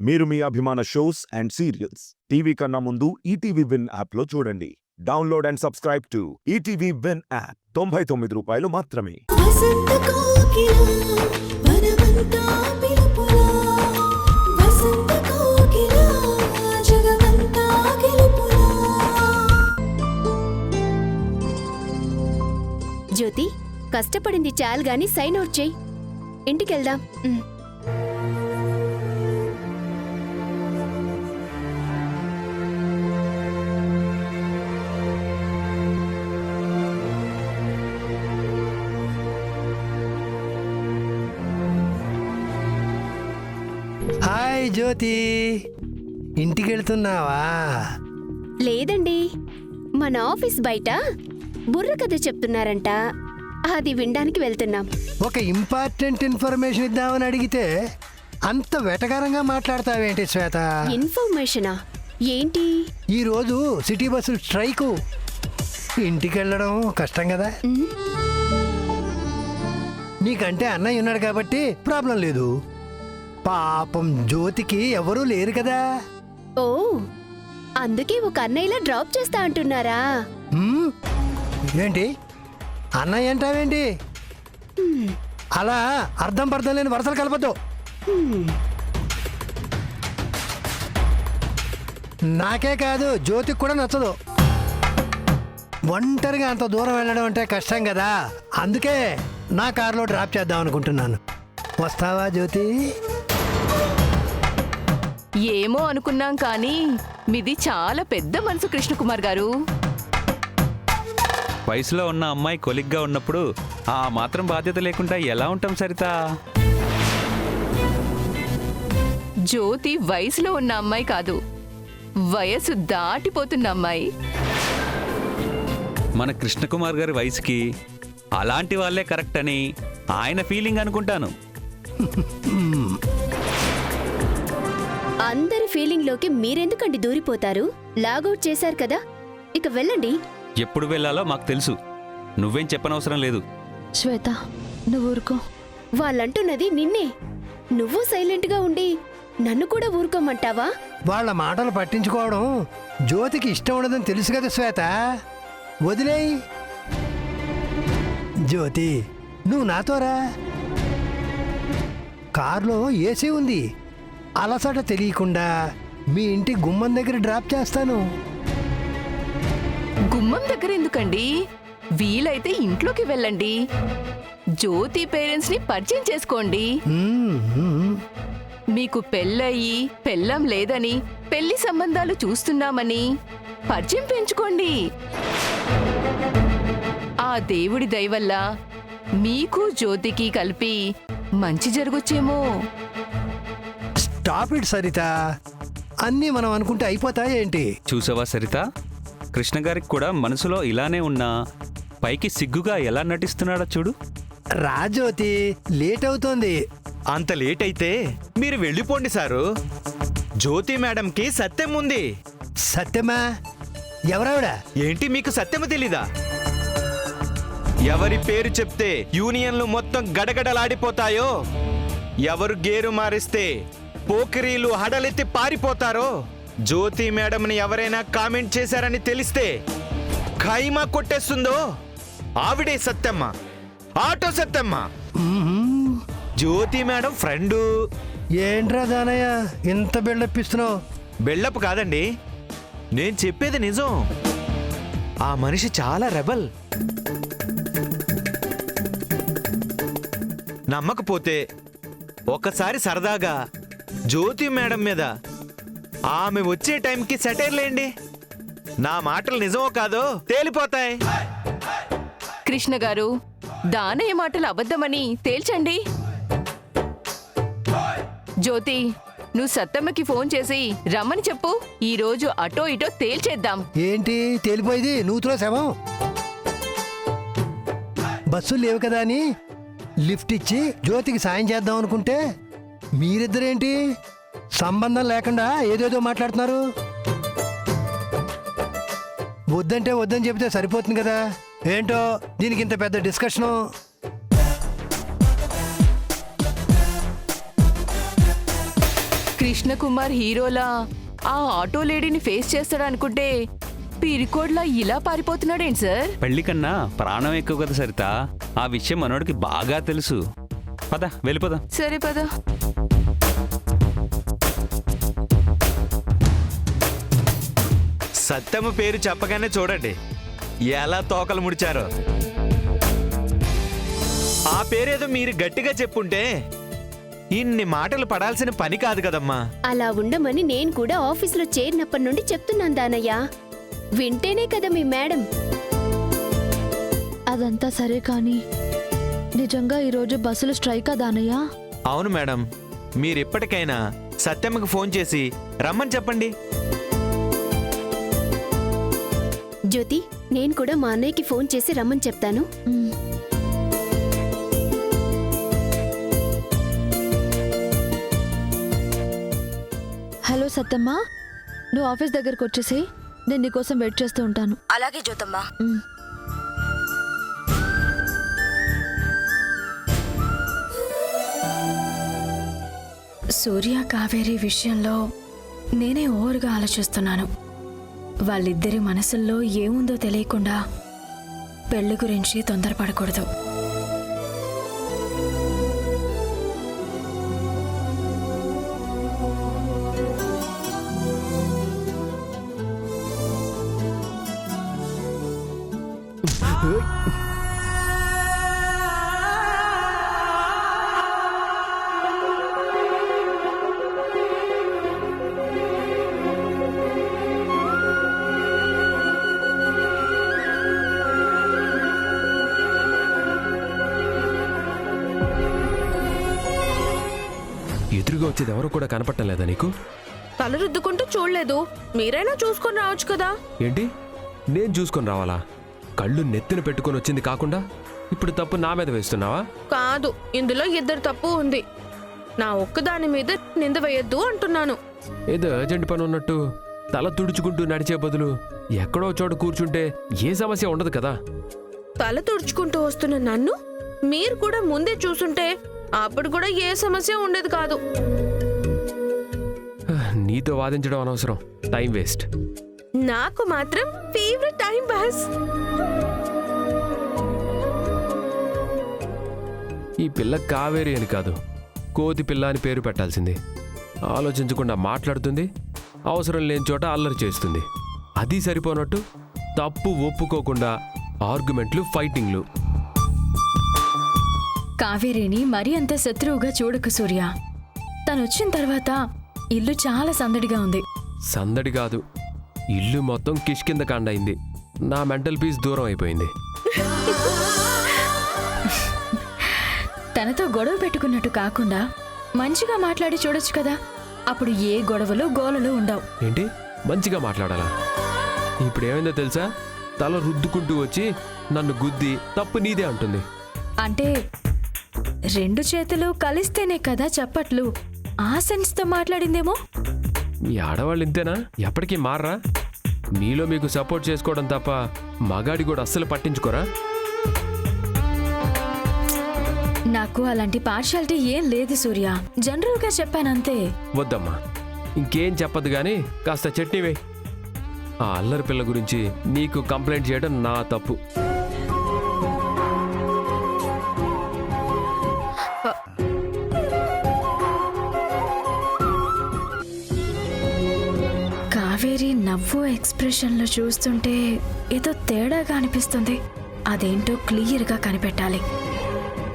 మీరు మీ అభిమాన shows and serials TV కన్నా ముందు ఈటీవీ విన్ యాప్లో చూడండి. Download and subscribe to ETV win app. 99 రూపాయలు మాత్రమే. వసంత కోకిల వనమంతా పిలుపులా వసంత కోకిల జగమంతా గెలుపులా. జ్యోతి, కష్టపడింది చాలు గాని సైన్ అవుట్ చెయ్యి. ఇంటికెళ్దాం. హాయ్ జ్యోతి, ఇంటికి వెళ్తున్నావా? లేదండి, మన ఆఫీస్ బయట బుర్ర కథ చెప్తున్నారంట, అది వినడానికి వెళ్తున్నాం. ఒక ఇంపార్టెంట్ ఇన్ఫర్మేషన్ ఇద్దామని అడిగితే అంత వెటకారంగా మాట్లాడతావేంటి శ్వేత? ఇన్ఫర్మేషనా? ఏంటి? ఈరోజు సిటీ బస్సులు స్ట్రైకు. ఇంటికి వెళ్ళడం కష్టం కదా. నీకంటే అన్నయ్య ఉన్నాడు కాబట్టి ప్రాబ్లం లేదు. పాపం జ్యోతికి ఎవరూ లేరు కదా. ఓ, అందుకే ఒక అన్నయ్యలా డ్రాప్ చేస్తా అంటున్నారా? ఏంటి అన్నయ్య అంటావేంటి? అలా అర్థం పర్థం లేని వరుసలు కలపద్దు. నాకే కాదు, జ్యోతికి కూడా నచ్చదు. ఒంటరిగా అంత దూరం వెళ్ళడం అంటే కష్టం కదా. అందుకే నా కారులో డ్రాప్ చేద్దాం అనుకుంటున్నాను. వస్తావా జ్యోతి? ఏమో అనుకున్నాం కానీ మీది చాలా పెద్ద మనసు కృష్ణకుమార్ గారు. వయసులో ఉన్న అమ్మాయి కొలిగ్గా ఉన్నప్పుడు ఆ మాత్రం బాధ్యత లేకుండా ఎలా ఉంటాం సరిత? జ్యోతి వయసులో ఉన్న అమ్మాయి కాదు, వయసు దాటిపోతున్న అమ్మాయి. మన కృష్ణకుమార్ గారి వయసుకి అలాంటి వాళ్ళే కరెక్ట్ అని ఆయన ఫీలింగ్ అనుకుంటాను. అందరి ఫీలింగ్ లోకి మీరెందుకండి దూరిపోతారు? లాగౌట్ చేశారు కదా, ఇక వెళ్ళండి. ఎప్పుడు వెళ్ళాలో మాకు తెలుసు, నువ్వేం చెప్పనవసరం లేదు. శ్వేత, నువ్వు ఊరుకో. వాళ్ళంటున్నది నిన్నే. నువ్వు సైలెంట్గా ఉండి నన్ను కూడా ఊరుకోమంటావా? వాళ్ళ మాటలు పట్టించుకోవడం జ్యోతికి ఇష్టం ఉండదని తెలుసు కదా శ్వేత. వదిలేయ్. జ్యోతి, నువ్వు నాతోరా. కారులో ఏసీ ఉంది. అలసట తెలియకుండా మీ ఇంటి గుమ్మం దగ్గర డ్రాప్ చేస్తాను. గుమ్మం దగ్గర ఎందుకండి? వీలైతే ఇంట్లోకి వెళ్ళండి. జ్యోతి పేరెంట్స్ ని పరిచయం చేసుకోండి. మీకు పెళ్ళయి పెళ్ళం లేదని, పెళ్లి సంబంధాలు చూస్తున్నామని పరిచయం పెంచుకోండి. ఆ దేవుడి దయ వల్ల మీకు జ్యోతికి కలిపి మంచి జరగొచ్చేమో. Stop it Saritha. అన్నీ మనం అనుకుంటే అయిపోతాయేంటి? చూసావా సరిత, కృష్ణ గారికి కూడా మనసులో ఇలానే ఉన్నా పైకి సిగ్గుగా ఎలా నటిస్తున్నాడో చూడు. రాజ్యోతి, లేట్ అవుతోంది. అంత లేట్ అయితే మీరు వెళ్ళిపోండి సారు. జ్యోతి మేడంకి సత్యం ఉంది. సత్యమా? ఎవరావిడ? ఏంటి మీకు సత్యము తెలీదా? ఎవరి పేరు చెప్తే యూనియన్లు మొత్తం గడగడలాడిపోతాయో, ఎవరు గేరు మారిస్తే పోకిరీలు హడలెత్తి పారిపోతారో, జ్యోతి మేడంని ఎవరైనా కామెంట్ చేశారని తెలిస్తే ఖైమా కొట్టేస్తుందో ఆవిడే సత్యమ్మ, ఆటో సత్యమ్మ. జ్యోతి మేడం ఫ్రెండు. ఏంట్రా దానయ్య ఇంత బిల్డప్ ఇస్తున్నావు? బిల్డప్ కాదండి, నేను చెప్పేది నిజం. ఆ మనిషి చాలా రెబల్. నమ్మకపోతే ఒకసారి సరదాగా జ్యోతి మేడం మీద ఆమె వచ్చే టైంకి సెటైర్లేండి. నా మాటలు నిజమో కాదో తేలిపోతాయి. కృష్ణ గారు, దానయ్య మాటలు అబద్ధమని తేల్చండి. జ్యోతి, నువ్వు సత్తమ్మకి ఫోన్ చేసి రమ్మని చెప్పు. ఈ రోజు అటో ఇటో తేల్చేద్దాం. ఏంటి తేలిపోయింది? నూతులో శవం. బస్సులు లేవు కదా అని లిఫ్ట్ ఇచ్చి జ్యోతికి సాయం చేద్దాం అనుకుంటే మీరిద్దరేంటి సంబంధం లేకుండా ఏదేదో మాట్లాడుతున్నారు. వద్దంటే వద్దని చెబితే సరిపోతుంది కదా. ఏంటో దీనికి ఇంత పెద్ద డిస్కషను. కృష్ణకుమార్ హీరోలా ఆ ఆటో లేడీని ఫేస్ చేస్తాడు అనుకుంటే పిరికోడ్లా ఇలా పారిపోతున్నాడేంటి సార్? పెళ్లి కన్నా ప్రాణం ఎక్కువ కదా సరిత. ఆ విషయం మనోడికి బాగా తెలుసు. పద వెళ్ళిపోదాం. సరే పద. సత్యమ్మ పేరు చెప్పగానే చూడండి ఎలా తోకలు ముడిచారో. ఆ పేరేదో మీరు గట్టిగా చెప్పుంటే ఇన్ని మాటలు పడాల్సిన పని కాదు కదమ్మా. అలా ఉండమని నేను కూడా ఆఫీసులో చేరినప్పటి నుండి చెప్తున్నాను దానయ్య. వింటేనే కదా మీ మేడం. అదంతా సరే కానీ నిజంగా ఈరోజు బస్సులు స్ట్రైకా దానయ్య? అవును మేడం, మీరిప్పటికైనా సత్యమ్మకి ఫోన్ చేసి రమ్మని చెప్పండి. జ్యోతి, నేను కూడా మా అన్నయ్యకి ఫోన్ చేసి రమ్మని చెప్తాను. మ్, హలో సత్తమ్మా, నువ్వు ఆఫీస్ దగ్గరకు వచ్చేసి నేను నీకోసం వెయిట్ చేస్తూ ఉంటాను. అలాగే జ్యోతమ్మా. మ్. సూర్య కావేరి విషయంలో నేనే ఓవర్గా ఆలోచిస్తున్నాను. వాళ్ళిద్దరి మనసుల్లో ఏముందో తెలియకుండా పెళ్లి గురించి తొందరపడకూడదు. ఎదురుగా వచ్చేది ఎవరు కూడా కనపడటం లేదా నీకు? తల రుద్దుకుంటూ చూడలేదు, మీరైనా చూసుకొని రావచ్చు కదా. ఏంటి నేను చూసుకొని రావాలా? కళ్ళు నెత్తిన పెట్టుకొని వచ్చింది కాకుండా ఇప్పుడు తప్పు నా మీద వేస్తున్నావా? కాదు, ఇందులో ఇద్దరు తప్పు ఉంది. నా ఒక్కదాని మీద నింద వేయొద్దు అంటున్నాను. ఏదో అర్జెంట్ పని ఉన్నట్టు తల తుడుచుకుంటూ నడిచే బదులు ఎక్కడో చోట కూర్చుంటే ఏ సమస్య ఉండదు కదా. తల తుడుచుకుంటూ వస్తున్న నన్ను మీరు కూడా ముందే చూసుంటే అప్పుడు కూడా ఏ సమస్య ఉండేది కాదు. నీతో వాదించడం అనవసరం, టైం వేస్ట్. నాకు మాత్రం ఫేవరెట్ టైం పాస్. ఈ పిల్ల కావేరి అని కాదు, కోతి పిల్ల అని పేరు పెట్టాల్సింది. ఆలోచించకుండా మాట్లాడుతుంది, అవసరం లేని చోట అల్లరి చేస్తుంది. అది సరిపోనట్టు తప్పు ఒప్పుకోకుండా ఆర్గ్యుమెంట్లు, ఫైటింగ్లు. కావేరిని మరీ అంత శత్రువుగా చూడకు సూర్య. తనొచ్చిన తర్వాత ఇల్లు చాలా సందడిగా ఉంది. సందడి కాదు, ఇల్లు మొత్తం కిష్కింద కాండయింది. నా మెంటల్ పీస్ దూరం అయిపోయింది. తనతో గొడవ పెట్టుకున్నట్టు కాకుండా మంచిగా మాట్లాడి చూడొచ్చు కదా. అప్పుడు ఏ గొడవలు గోలలు ఉండవు. ఏంటి మంచిగా మాట్లాడాలా? ఇప్పుడు ఏమైందో తెలుసా? తల రుద్దుకుంటూ వచ్చి నన్ను గుద్ది తప్పు నీదే అంటుంది. అంటే రెండు చేతులు కలిస్తేనే కదా చప్పట్లు. ఆ సెన్స్తో మాట్లాడిందేమో. మీ ఆడవాళ్ళు ఇంతేనా? ఎప్పటికీ మారరా? మీలో మీకు సపోర్ట్ చేసుకోవడం తప్ప మగాడి కూడా అస్సలు పట్టించుకోరా? నాకు అలాంటి పార్షాలిటీ ఏం లేదు సూర్య. జనరల్గా చెప్పానంతే. వద్దమ్మా, ఇంకేం చెప్పదు గాని కాస్త చట్నీ వేయ్. ఆ అల్లరి పిల్ల గురించి నీకు కంప్లైంట్ చేయడం నా తప్పు. కావేరి నవ్వు ఎక్స్ప్రెషన్లో చూస్తుంటే ఏదో తేడాగా అనిపిస్తుంది. అదేంటో క్లియర్గా కనిపెట్టాలి.